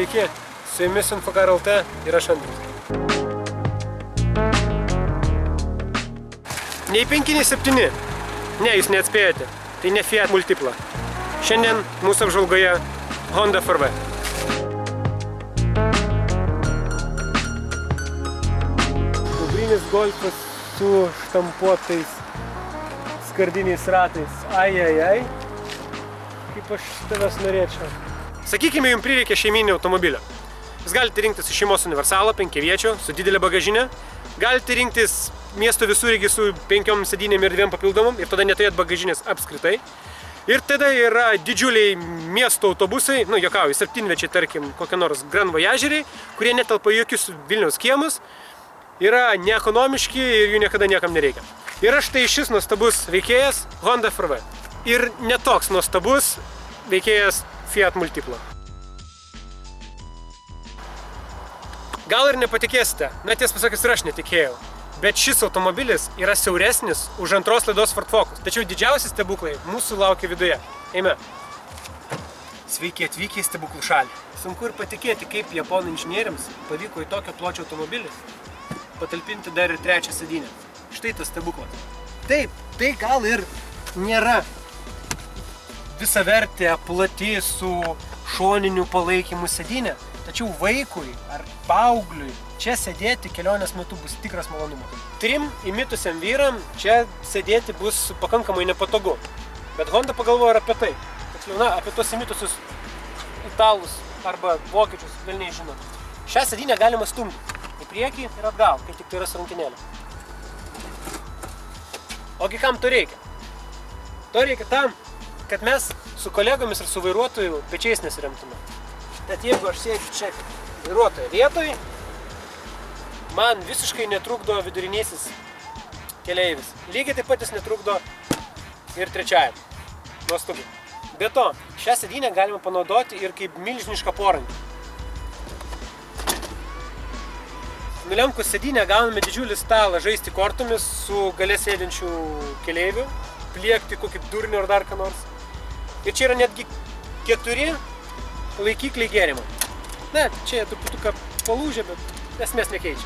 Sveiki, su jumis Infokar LT ir aš Andrius. Nei 5, nei 7. Ne, jūs neatspėjote. Tai ne Fiat Multipla. Šiandien mūsų apžvalgoje Honda FRV. Ubrinis Golfas su štampuotais skardiniais ratais. Ai. Kaip aš tavęs norėčiau. Sakykime, jums prireikia šeiminio automobilio. Jūs galite rinktis šeimos universalą, 5-viečio, su didelė bagažinė. Galite rinktis miesto visureigį su 5 sėdynėm ir 2 papildomom ir tada neturėt bagažinės apskritai. Ir tada yra didžiuliai miesto autobusai, juokauju, 7-viečiai, tarkim, kokie nors Grand Voyageriai, kurie netelpa jokius Vilniaus kiemus, yra neekonomiški ir jų niekada niekam nereikia. Ir štai šis nuostabus veikėjas Honda FRV. Ir netoks nuostabus veikėjas Fiat Multipla. Gal ir nepatikėsite, ties pasakius ir aš netikėjau, bet šis automobilis yra siauresnis už antros laidos Ford Focus. Tačiau didžiausi stebuklai mūsų laukia viduje. Eime. Sveiki atvykę į stebuklų šalį. Sunku ir patikėti, kaip japonų inžinieriams pavyko į tokio pločio automobilį patalpinti dar ir 3 sėdynę. Štai tas stebuklas. Taip, tai gal ir nėra visavertė, plati su šoniniu palaikymu sėdynė, tačiau vaikui ar paaugliui čia sėdėti kelionės metu bus tikras malonumas. 3 įmitusiam vyram čia sėdėti bus pakankamai nepatogu, bet Honda pagalvojo ir apie tai. Tiksliau, apie tos įmitusius italus arba vokiečius, velniai žino. Šią sėdynę galima stumdyti į priekį ir atgal, kai tik tai yra su rankinėlė. Ogi kam to reikia? To reikia tam, kad mes su kolegomis ir su vairuotoju pečiais nesiremtume. Bet jeigu aš sėdžiu čia vairuotojo vietoj, man visiškai netrukdo vidurinysis keleivis. Lygiai taip pat jis netrukdo ir trečiajam. Nuostabu. Be to, šią sėdynę galima panaudoti ir kaip milžinišką porankį. Nulenkus sėdynę gauname didžiulį stalą žaisti kortomis su gale sėdinčių keleivių, pliekti kokį durnį ar dar ką nors. Ir čia yra netgi 4 laikikliai gėrimo. Čia truputuką palūžė, bet esmės nekeičia.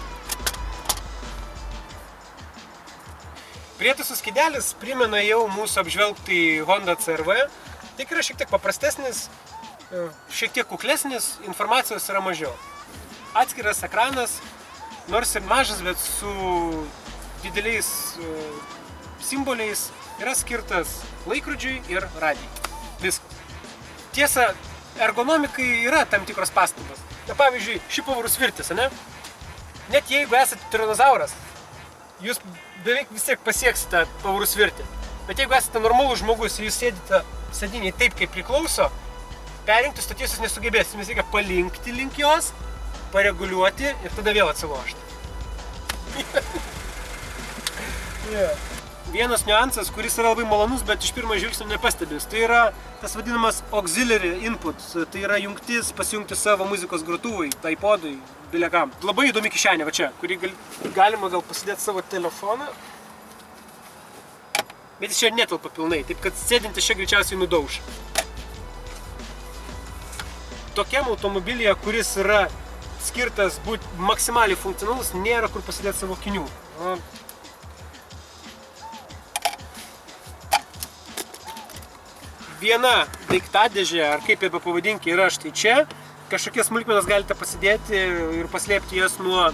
Prietaisų skydelis primena jau mūsų apžvelgtį Honda CR-V, tik yra šiek tiek paprastesnis, šiek tiek kuklesnis, informacijos yra mažiau. Atskiras ekranas, nors ir mažas, bet su dideliais simboliais, yra skirtas laikrodžiui ir radijai. Viskas. Tiesa, ergonomikai yra tam tikros pastabos. Pavyzdžiui, ši pavarų svirtis, ne? Net jeigu esate tiranozauras, jūs beveik vis tiek pasieksite pavarų svirtį. Bet jeigu esate normalus žmogus ir jūs sėdite sėdynėje taip, kaip priklauso, perrinkti stoties jūs nesugebėsite. Jums reikia palinkti link jos, pareguliuoti ir tada vėl atsilošti. Vienas niuansas, kuris yra labai malonus, bet iš pirmo žvilgsnio nepastebės. Tai yra tas vadinamas auxiliary input. Tai yra jungtis pasijungti savo muzikos grotuvui, iPodui, bilekam. Labai įdomi kišenė va čia, kurį galima gal pasidėti savo telefoną. Bet jis čia netelpa pilnai, taip kad sėdintis čia greičiausiai nudauš. Tokiam automobilyje, kuris yra skirtas būti maksimaliai funkcionalus, nėra kur pasidėti savo akinių. Viena daiktadėžė, ar kaip ją pavadinti, yra štai čia. Kažkokias smulkmenas galite pasidėti ir paslėpti jas nuo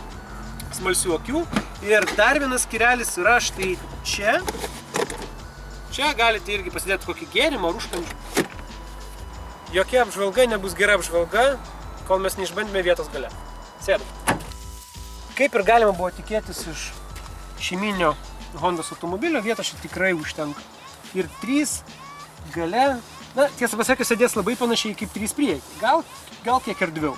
smalsių akių. Ir dar vienas skyrelis yra štai čia. Čia galite irgi pasidėti kokį gėrimą ar užkandžių. Jokia apžvalga nebus gera apžvalga, kol mes neišbandėme vietos gale. Sėdam. Kaip ir galima buvo tikėtis iš šeiminio Hondos automobilio, vietos čia tikrai užtenka. Ir 3 gale, tiesą pasakius, sėdės labai panašiai kaip 3 priekį. Gal kiek erdviau.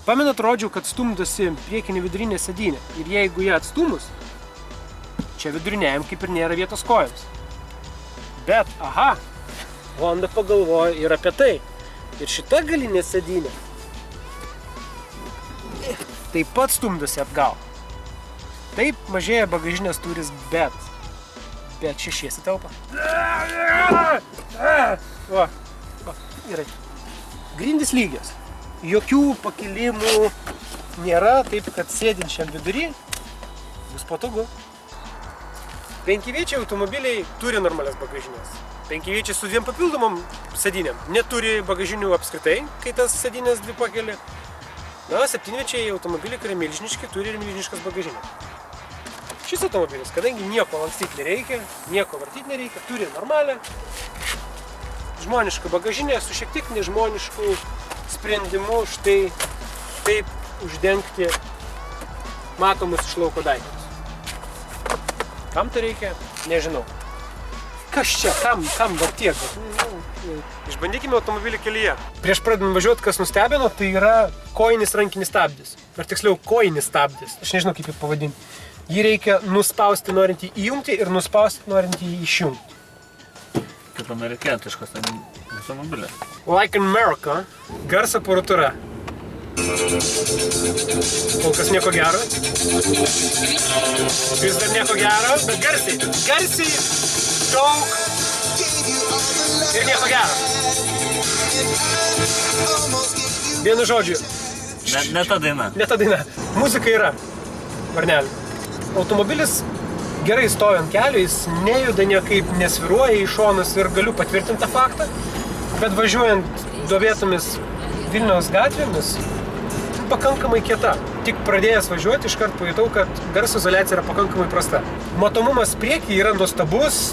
Pamenat, rodžiau, kad stumdosi priekinė vidurinė sėdynė. Ir jeigu ją atstumus, čia viduriniajam kaip ir nėra vietos kojoms. Bet, Honda pagalvojo ir apie tai. Ir šita galinė sėdynė taip pat stumdosi atgal. Taip mažėja bagažinės tūris, bet 6 telpa. Gerai. Grindys lygios. jokių pakilimų nėra, taip kad sėdinčiam vidury bus patogu. 5-viečiai automobiliai turi normalias bagažinės. 5-viečiai su 2 papildomom sėdynėm neturi bagažinių apskritai, kai tas sėdynės 2 pakeli. Na, 7-viečiai automobiliai, kurie milžiniški, turi ir milžiniškas bagažinės. Šis automobilis, kadangi nieko lankstyti nereikia, nieko vartyti nereikia, turi normalią žmonišką bagažinę su šiek tiek nežmonišku sprendimu štai taip uždengti matomus iš lauko daiktus. Kam tai reikia? Nežinau. Kas čia? Kam dar tiek? Išbandykime automobilį kelyje. Prieš pradedant važiuoti, kas nustebino, tai yra kojinis rankinis stabdis. Ar tiksliau, kojinis stabdis. Aš nežinau, kaip jį pavadinti. Jį reikia nuspausti norint jį įjungti ir nuspausti norint jį išjungti. Kaip amerikietiškas automobilis. Like in America, garso aparatūra. Kol kas nieko gero. Vis dar nieko gero, bet garsiai. Garsiai, daug ir nieko gero. Vienu žodžiu. Ne ta daina. Ne ta daina. Muzika yra. Varnelė. Automobilis gerai stovi ant kelio, jis nejuda niekaip, nesviruoja į šonus ir galiu patvirtinti tą faktą. Bet važiuojant duobėtomis Vilniaus gatvėmis, pakankamai kieta. Tik pradėjęs važiuoti, iškart pajutau, kad garso izoliacija yra pakankamai prasta. Matomumas prieky yra nuostabus,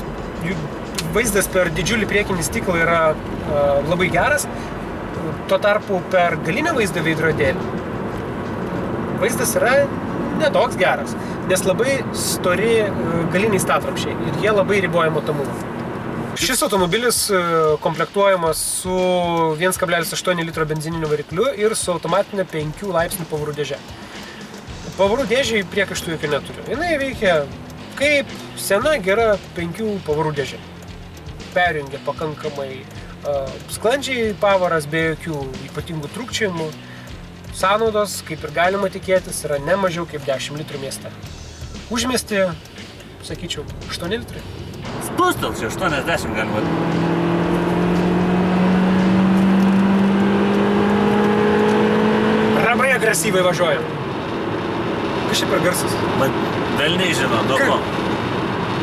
vaizdas per didžiulį priekinį stiklą yra labai geras. Tuo tarpu per galinę vaizdą veidrodėlį vaizdas yra netoks geras, nes labai stori galiniai statramšiai ir jie labai riboja matomumą. Šis automobilis komplektuojamas su 1,8 litro benzininiu varikliu ir su automatinė 5 laipsnių pavarų dėže. Pavarų dėžė priekaištų jokių neturiu. Jinai veikia kaip sena, gera 5 pavarų dėžė. Perjungia pakankamai sklandžiai pavaras be jokių ypatingų trūkčiojimų. Sąnaudos, kaip ir galima tikėtis, yra ne mažiau kaip 10 litrų mieste. Užmiesty, sakyčiau, 8 litrai. Spustels, čia 80 galima. Labai agresyvai važiuojam. Kas čia per garsas? Bet velniai žino, daug ko.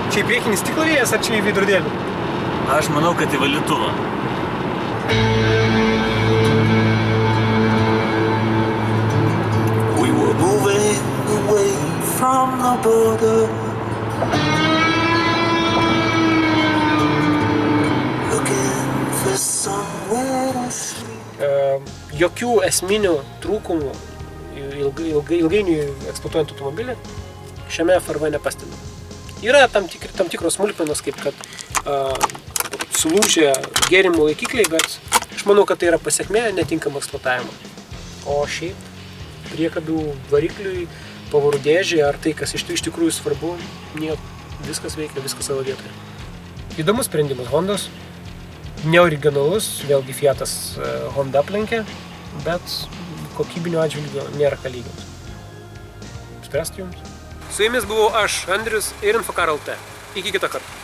Čia į priekinį stiklą vėjas ar čia į veidrodėlį? Aš manau, kad į valytuvą. We were moving away from the border. Jokių esminių trūkumų ilgainiui eksploatuojant automobilį šiame FRV nepastebime. Yra tam tikros smulkmenos, kaip kad sulūžę gėrimų laikikliai, bet aš manau, kad tai yra pasekmė netinkamo eksploatavimo. O šiaip priekabių varikliui, pavarų dėžė ar tai, kas iš tikrųjų svarbu, viskas veikia, viskas savo vietoje. Įdomus sprendimas Hondos. Neoriginalus, vėlgi Fiatas Honda aplenkė, bet kokybinio atžvilgio nėra ką lyginti. Spręsti jums. Su jumis buvau aš, Andrius ir Infokar LT. Iki kitą kartą.